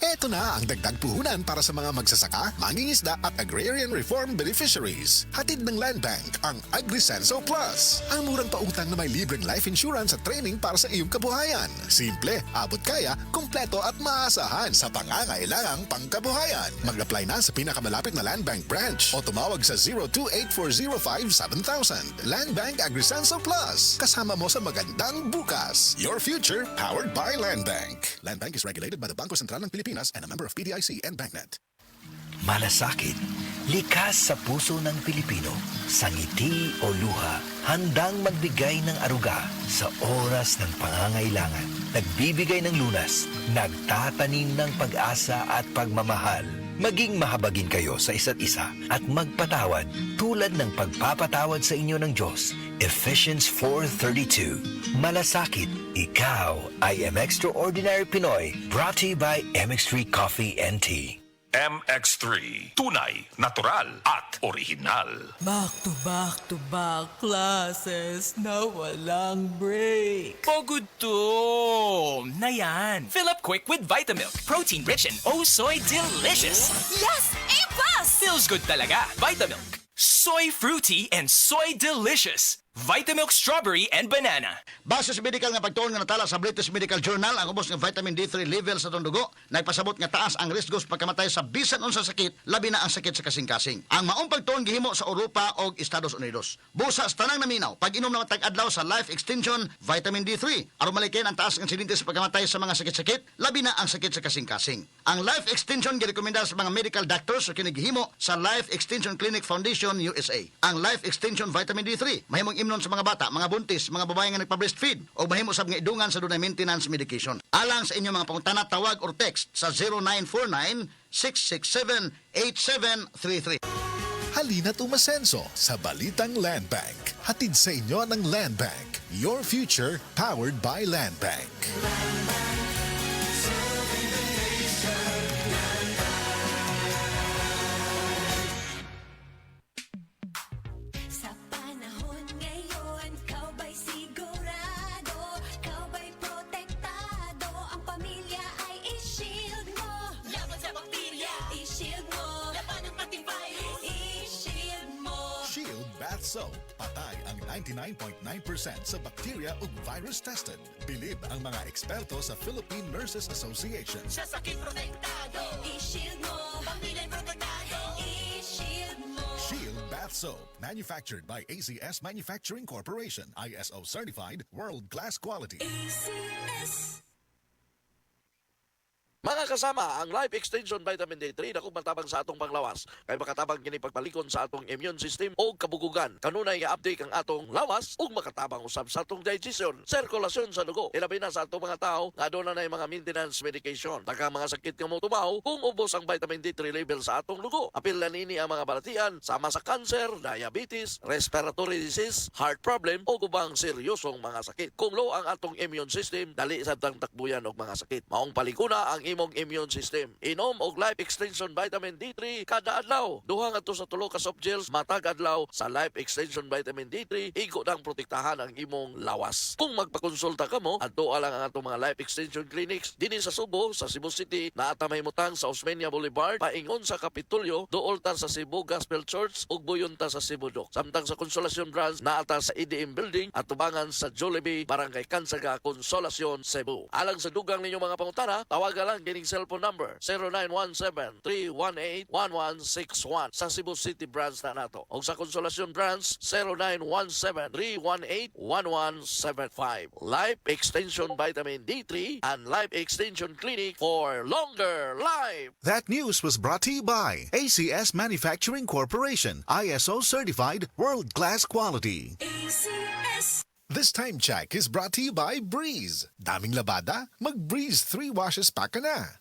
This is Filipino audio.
Eto na ang dagdag puhunan para sa mga magsasaka, mangingisda at agrarian reform beneficiaries. Hatid ng Land Bank ang AgriSenso Plus. Ang murang pautang na may libreng life insurance at training para sa iyong kabuhayan. Simple, abot kaya, kumpleto at maasahan sa pangangailangang pangkabuhayan. Mag-apply na sa pinakamalapit na Land Bank branch o tumawag sa 0284057000. Land Bank AgriSenso Plus. Kasama mo sa magandang bukas. Your future powered by Land Bank. Land Bank is regulated by the Bangko Sentral ng Pilipinas and a member of PDIC and BancNet. Malasakit, likas sa puso ng Pilipino, sa ngiti o luha, handang magbigay ng aruga sa oras ng pangangailangan. Nagbibigay ng lunas, nagtatanim ng pag-asa at pagmamahal. Maging mahabagin kayo sa isa't isa at magpatawad tulad ng pagpapatawad sa inyo ng Diyos. Ephesians 4:32. Malasakit, ikaw ay Extraordinary Pinoy. Brought to you by MX3 Coffee and Tea. MX3. Tunay, natural at original. Back to classes na walang break. Pagod to! Na yan. Fill up quick with Vitamilk. Protein-rich and oh soy delicious. Yes! A+! Feels good talaga. Vitamilk. Soy fruity and soy delicious. Vitamilk strawberry and banana. Base sa medical nga pagtuon nga natala sa British Medical Journal, ang ubos ng vitamin D3 level sa itong dugo, nagpasabot nga taas ang risk sa pagkamatay sa bisan unsa sakit, labi na ang sakit sa kasing-kasing. Ang maong pagtuon gihimo sa Europa o Estados Unidos. Busa sa tanang naminaw, pag-inom na matag-adlaw sa Life Extension Vitamin D3, aron malikin ang taas ng insidente sa pagkamatay sa mga sakit-sakit, labi na ang sakit sa kasing-kasing. Ang Life Extension girekomenda sa mga medical doctors o kinigihimo sa Life Extension Clinic Foundation USA. Ang Life Extension Vitamin D3 mahimong imnon sa mga bata, mga buntis, mga babae nga nagpa-breastfeed o mahimo sab nga idungan sa dunay maintenance medication. Alang sa inyong mga pangutana, tawag or text sa 0949-667-8733. Halina't umasenso sa Balitang Land Bank. Hatid sa inyo ng Land Bank. Your future powered by Land Bank. Sa panahon ngayon, kau ba'y sigurado? Kau ba'y protektado? Ang pamilya ay i-shield mo. Laban sa bakterya, i-shield mo. Laban ng pating virus, i-shield mo. Shield Bath Soap. Patay ang 99.9% sa bacteria ug virus tested. Bilib ang mga eksperto sa Philippine Nurses Association. Sa sakit protektado, i-shield mo. Pamilya'y protektado, i-shield mo. Shield Bath Soap. Manufactured by ACS Manufacturing Corporation. ISO certified, world-class quality. ACS. Mga kasama, ang Life Extension Vitamin D3 na kumatabang sa atong panglawas kay makatabang kini pagpalikon sa atong immune system o kabugugan. Kanunay nga update ang atong lawas ug makatabang usab sa atong digestion, sirkulasyon sa dugo. Ilabi na sa atong mga tao nga aduna nay mga maintenance medication. Taga mga sakit nga mo tumaw kung ubos ang vitamin D3 level sa atong dugo. Apil na nini ang mga balatian sama sa cancer, diabetes, respiratory disease, heart problem o ubang seryosong mga sakit. Kung low ang atong immune system, dali sa tangtakbuyan og mga sakit. Maong palikuna ang imong immune system. Inom og Life Extension Vitamin D3 kada adlaw. Duha ngadto sa tulo ka soft gels matag adlaw sa Life Extension Vitamin D3, igo nang protektahan ang imong lawas. Kung magpakonsulta ka mo, adto lang ang atong mga Life Extension Clinics dinhi sa Subo, sa Cebu City, naata mahimutang sa Osmeña Boulevard, paingon sa Kapitulyo, duol ta sa Cebu Gospel Church ug buyon ta sa Cebu Doc. Samtang sa Consolacion Branch, naata sa EDM Building at tubangan sa Jollibee, Barangay Kansaga, Consolacion, Cebu. Alang sa dugang ninyo mga pangutana, tawagan lang kining cellphone number 0917-318-1161 sa Cebu City branch na nato. O sa Consolacion branch 0917-318-1175. Life Extension Vitamin D3 and Life Extension Clinic for longer life. That news was brought to you by ACS Manufacturing Corporation. ISO certified, world-class quality. ACS. This time check is brought to you by Breeze. Daming labada? Mag-Breeze 3 washes pack ka na.